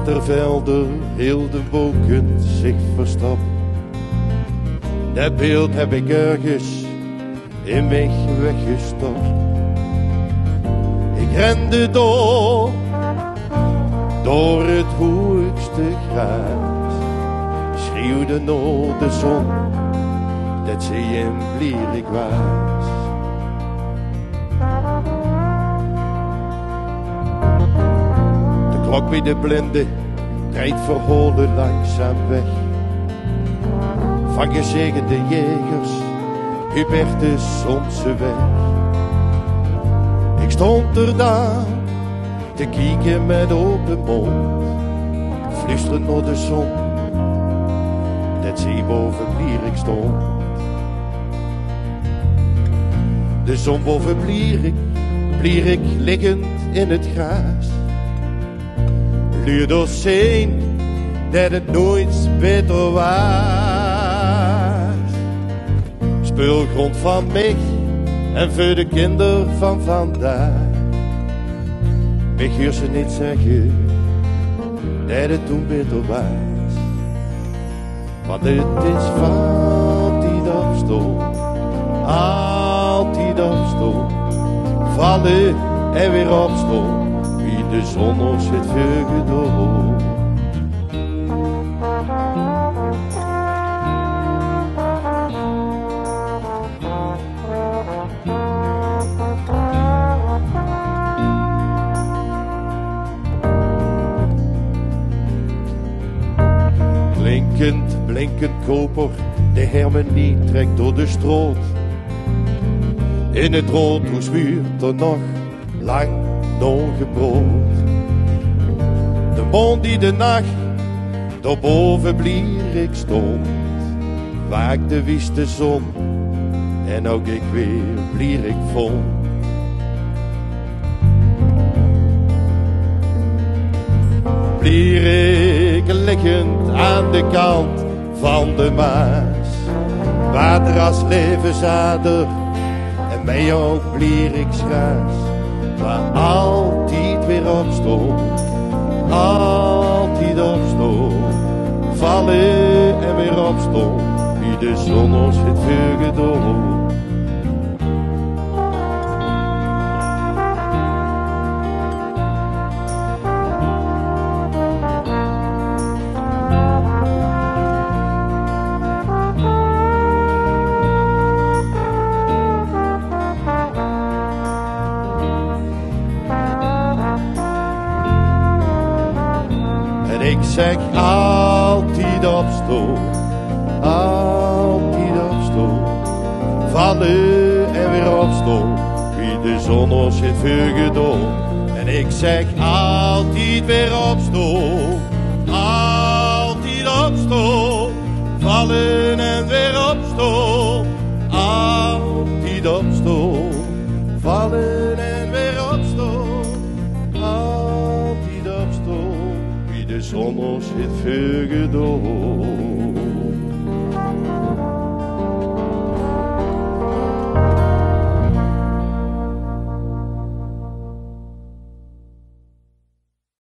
terwijl de heel de wolken zich verstoppen. Dat beeld heb ik ergens in mij weggestopt. Ik rende door het hoogste gras, schreeuwde naar de zon, dat ze in blierig was. De klok bij de blinde rijdt verholen langzaam weg. Van gezegende jegers, Hubertus onze weg. Ik stond er daar te kijken met open mond, fluisterend naar de zon, dat ze boven Blierik stond. De zon boven Blierik liggend in het gras, luurde zijn dat het nooit beter was. Speelgrond van mij en voor de kinderen van vandaag. Ik hoor ze niet zeggen dat het toen beter was. Want het is altijd opstaan, altijd opstaan, vallen en weer opstaan, wie de zon ons het vuur door. Blinkend koper, de harmonie trekt door de stroot. In het rood schuurt er nog lang nog brood. De mond die de nacht daarboven Blierik stond, waakte wies de zon en ook ik weer Blierik vond. Blierik liggend aan de kant van de Maas, water als levensader en mij ook Blieriks gras, maar altijd weer opstond, altijd opstond, vallen en weer opstond, wie de zon ons het vuur door. Ik zeg altijd opstaan, vallen en weer opstaan, wie de zon ons het vuur door. En ik zeg altijd weer opstaan, vallen en weer opstaan, altijd opstaan, vallen en weer opstaan, altijd opstaan. De zon ons het vuur door.